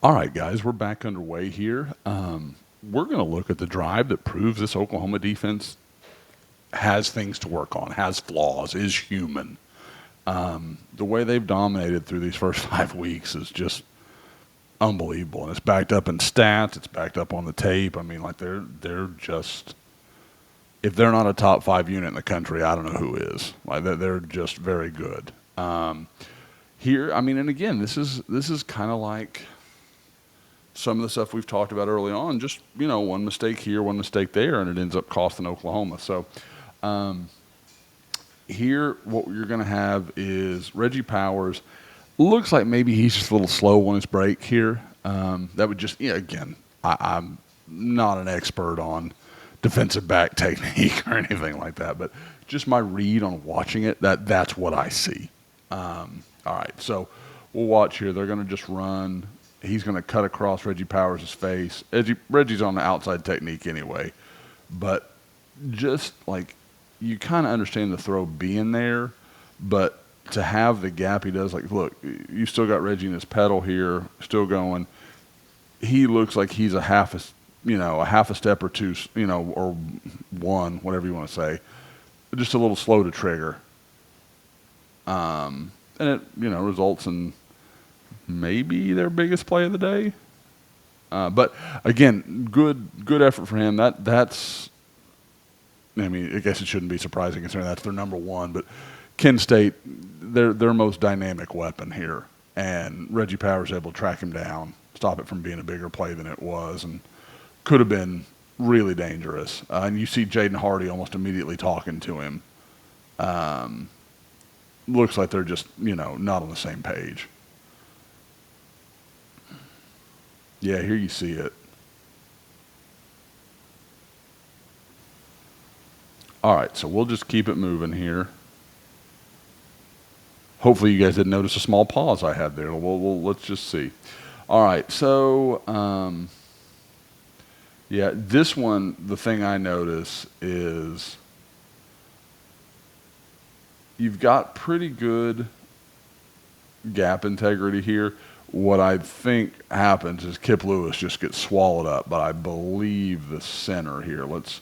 All right, guys, we're back underway here. We're going to look at the drive that proves this Oklahoma defense has things to work on, has flaws, is human. The way they've dominated through these first 5 weeks is just unbelievable, and it's backed up in stats. It's backed up on the tape. I mean, like they're just, if they're not a top 5 unit in the country, I don't know who is. Like they're just very good. Here, I mean, and again, this is kind of like some of the stuff we've talked about early on. Just one mistake here, one mistake there, and it ends up costing Oklahoma. So here, what you're going to have is Reggie Powers. Looks like maybe he's just a little slow on his break here. That would just, again, I'm not an expert on defensive back technique or anything like that, but just my read on watching it, that's what I see. All right, so we'll watch here. They're going to just run. He's going to cut across Reggie Powers' face. Reggie's on the outside technique anyway, but just like you kind of understand the throw being there, but to have the gap he does, like, look, you still got Reggie in his pedal here, still going. He looks like he's a half a step or two, or one, whatever you want to say, just a little slow to trigger. And it, results in maybe their biggest play of the day. But again, good effort for him. That's, I mean, I guess it shouldn't be surprising considering that's their number one, but Kent State, their most dynamic weapon here, and Reggie Powers able to track him down, stop it from being a bigger play than it was, and could have been really dangerous. And you see Jaden Hardy almost immediately talking to him. Looks like they're just not on the same page. Yeah, here you see it. All right, so we'll just keep it moving here. Hopefully you guys didn't notice a small pause I had there. Let's just see. All right, so yeah, this one, the thing I notice is you've got pretty good gap integrity here. What I think happens is Kip Lewis just gets swallowed up, but I believe the center here. Let's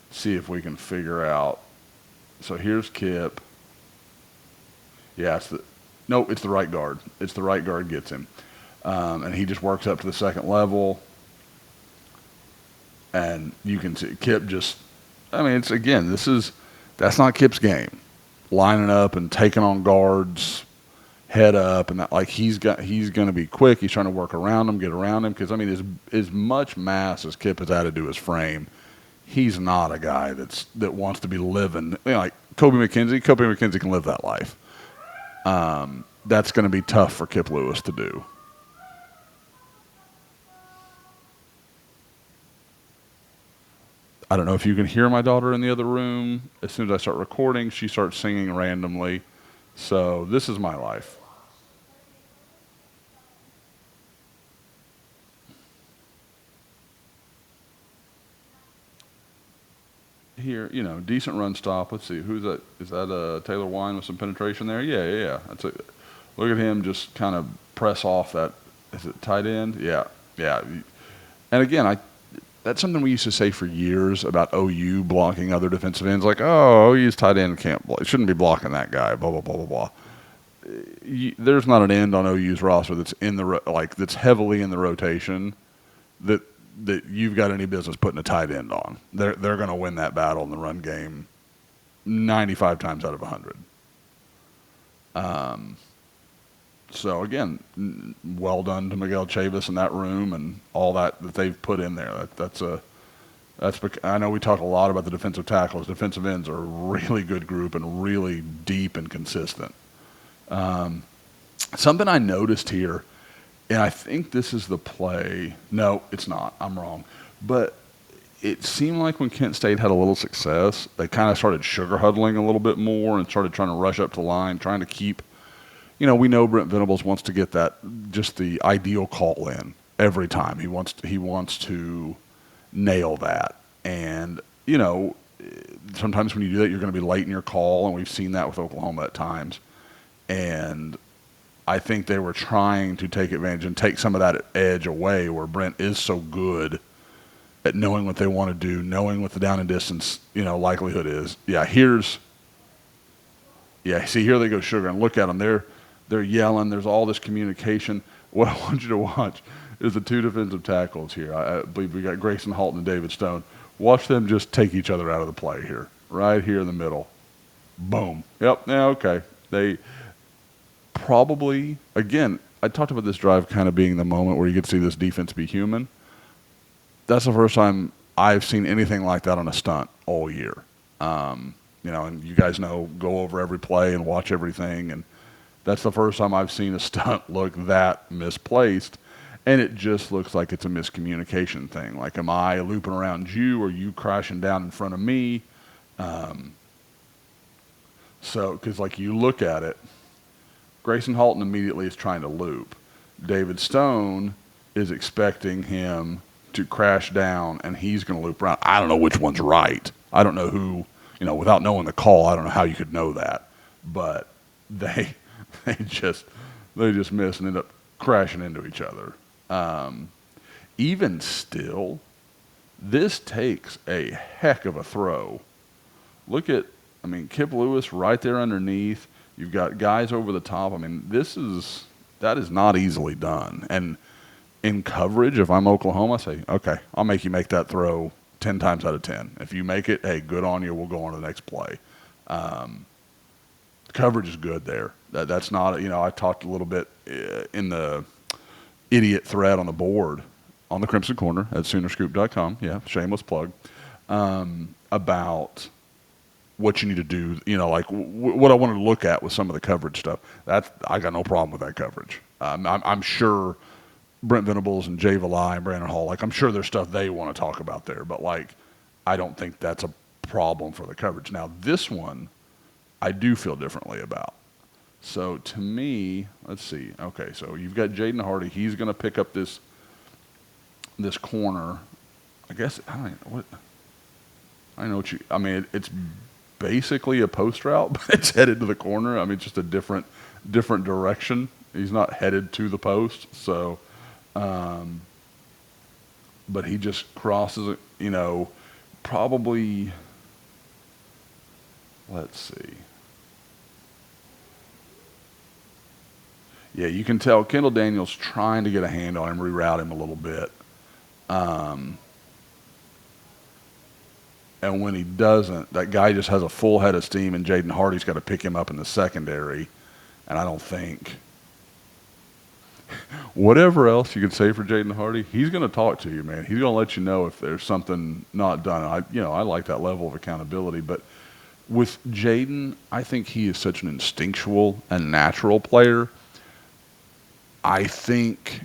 see if we can figure out. So here's Kip. Yeah, it's the right guard. It's the right guard gets him. And he just works up to the second level. And you can see Kip just, I mean, that's not Kip's game. Lining up and taking on guards, head up, and that, like he's going to be quick. He's trying to work around him, get around him, because I mean, as much mass as Kip has added to his frame, he's not a guy that wants to be living like Kobe McKenzie. Kobe McKenzie can live that life. That's going to be tough for Kip Lewis to do. I don't know if you can hear my daughter in the other room. As soon as I start recording, she starts singing randomly. So this is my life. Here, decent run stop. Let's see, who's that? Is that Taylor Wine with some penetration there? Yeah. Look at him just kind of press off that. Is it tight end? Yeah. And again, that's something we used to say for years about OU blocking other defensive ends. Like, oh, OU's tight end can't block. It shouldn't be blocking that guy. Blah blah blah blah blah. There's not an end on OU's roster that's that's heavily in the rotation that you've got any business putting a tight end on. They're going to win that battle in the run game 95 times out of 100. So again, well done to Miguel Chavis in that room and all that they've put in there. I know we talk a lot about the defensive tackles. Defensive ends are a really good group and really deep and consistent. Something I noticed here, and I think this is the play. No, it's not. I'm wrong. But it seemed like when Kent State had a little success, they kind of started sugar huddling a little bit more and started trying to rush up to the line, trying to keep. We know Brent Venables wants to get that, just the ideal call in every time. He wants to nail that. And, sometimes when you do that, you're going to be late in your call, and we've seen that with Oklahoma at times. And I think they were trying to take advantage and take some of that edge away where Brent is so good at knowing what they want to do, knowing what the down and distance, likelihood is. See, here they go sugar, and look at them. They're yelling. There's all this communication. What I want you to watch is the two defensive tackles here. I believe we got Grayson Halton and David Stone. Watch them just take each other out of the play here, right here in the middle. Boom. Yep. Yeah, okay. They probably, again, I talked about this drive kind of being the moment where you get to see this defense be human. That's the first time I've seen anything like that on a stunt all year. And you guys know, go over every play and watch everything. And that's the first time I've seen a stunt look that misplaced. And it just looks like it's a miscommunication thing. Like, am I looping around you, or you crashing down in front of me? Because like you look at it, Grayson Halton immediately is trying to loop. David Stone is expecting him to crash down, and he's going to loop around. I don't know which one's right. I don't know who, without knowing the call, I don't know how you could know that. But they just miss and end up crashing into each other. Even still, this takes a heck of a throw. Look at, Kip Lewis right there underneath. You've got guys over the top. That is not easily done. And in coverage, if I'm Oklahoma, I say, okay, I'll make you make that throw 10 times out of 10. If you make it, hey, good on you. We'll go on to the next play. Coverage is good there. That's not, I talked a little bit in the idiot thread on the board on the Crimson Corner at Soonerscoop.com. Yeah, shameless plug. About what you need to do, what I wanted to look at with some of the coverage stuff. I got no problem with that coverage. I'm sure Brent Venables and Jay Valai and Brandon Hall, I'm sure there's stuff they want to talk about there, but I don't think that's a problem for the coverage. Now, this one, I do feel differently about. So to me, let's see. Okay, so you've got Jaden Hardy. He's going to pick up this corner. I guess I don't know what you. It's basically a post route, but it's headed to the corner. It's just a different direction. He's not headed to the post. So, but he just crosses it. Probably. Let's see. Yeah, you can tell Kendall Daniels trying to get a hand on him, reroute him a little bit. And when he doesn't, that guy just has a full head of steam, and Jaden Hardy's got to pick him up in the secondary. And I don't think, whatever else you could say for Jaden Hardy, he's going to talk to you, man. He's going to let you know if there's something not done. I like that level of accountability. But with Jaden, I think he is such an instinctual and natural player. I think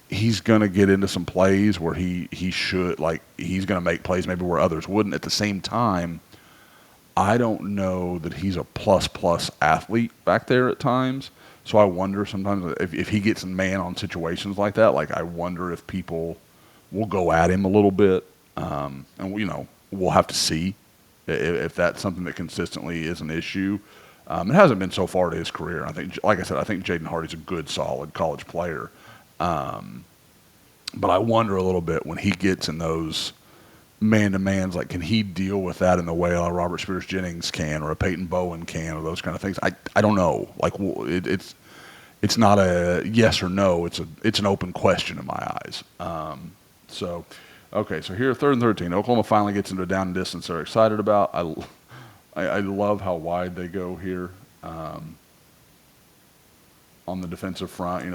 he's going to get into some plays where he should, he's going to make plays maybe where others wouldn't. At the same time, I don't know that he's a plus athlete back there at times. So I wonder sometimes if he gets in man-on situations like that, I wonder if people will go at him a little bit. And, we'll have to see if that's something that consistently is an issue. It hasn't been so far to his career. I think, like I said, I think Jaden Hardy's a good, solid college player. But I wonder a little bit when he gets in those man-to-mans, can he deal with that in the way a Robert Spears Jennings can, or a Peyton Bowen can, or those kind of things? I don't know. It's not a yes or no. It's an open question in my eyes. Okay, so here, 3rd and 13. Oklahoma finally gets into a down and distance they're excited about. I love how wide they go here on the defensive front.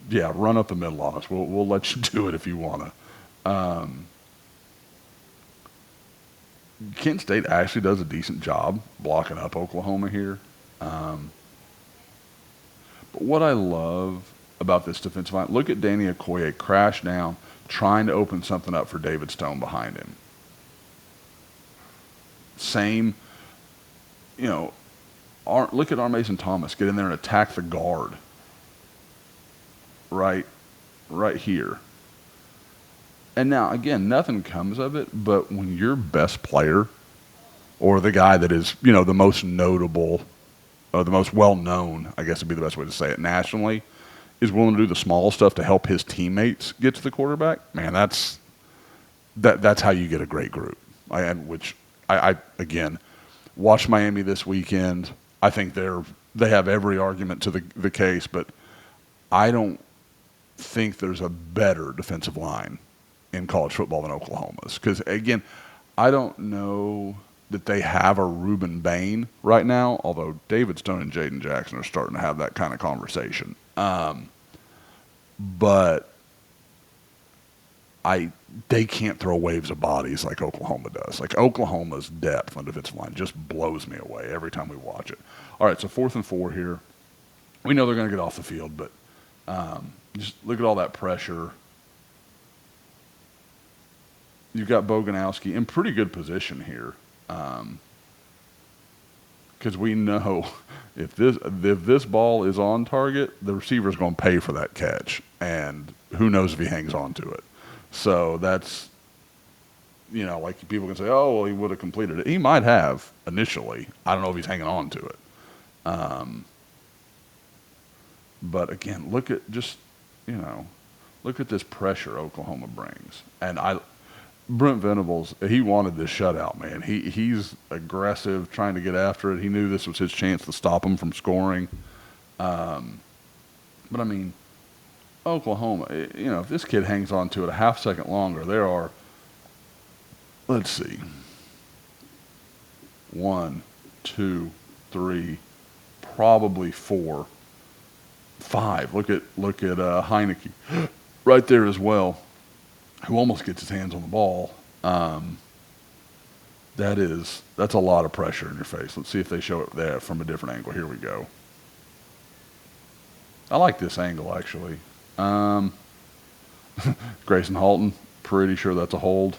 They're run up the middle on us. We'll let you do it if you want to. Kent State actually does a decent job blocking up Oklahoma here. But what I love about this defensive line, look at Danny Okoye crash down, trying to open something up for David Stone behind him. Same, look at R. Mason Thomas get in there and attack the guard. Right here. And now, again, nothing comes of it, but when your best player, or the guy that is, the most notable the most well-known, I guess would be the best way to say it nationally, is willing to do the small stuff to help his teammates get to the quarterback. Man, that's how you get a great group. I again watched Miami this weekend. I think they have every argument to the case, but I don't think there's a better defensive line in college football than Oklahoma's. Because again, I don't know that they have a Reuben Bain right now, although David Stone and Jaden Jackson are starting to have that kind of conversation. But they can't throw waves of bodies like Oklahoma does. Like Oklahoma's depth on defensive line just blows me away every time we watch it. All right, so 4th and 4 here. We know they're going to get off the field, but just look at all that pressure. You've got Boganowski in pretty good position here, because we know if this ball is on target, the receiver's going to pay for that catch, and who knows if he hangs on to it. So that's, like people can say, oh, well, he would have completed it. He might have initially. I don't know if he's hanging on to it. But again, look at this pressure Oklahoma brings. And Brent Venables, he wanted this shutout, man. He's aggressive, trying to get after it. He knew this was his chance to stop him from scoring. But I mean, Oklahoma, if this kid hangs on to it a half second longer, there are, let's see, 1, 2, 3, probably 4, 5. Look at Heineke right there as well, who almost gets his hands on the ball. That's a lot of pressure in your face. Let's see if they show it there from a different angle. Here we go. I like this angle, actually. Grayson Halton, pretty sure that's a hold.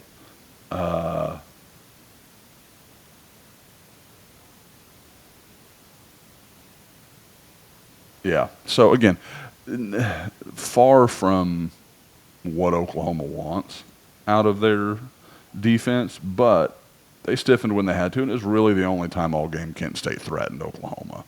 Yeah. So again, far from what Oklahoma wants out of their defense, but they stiffened when they had to, and it was really the only time all game Kent State threatened Oklahoma.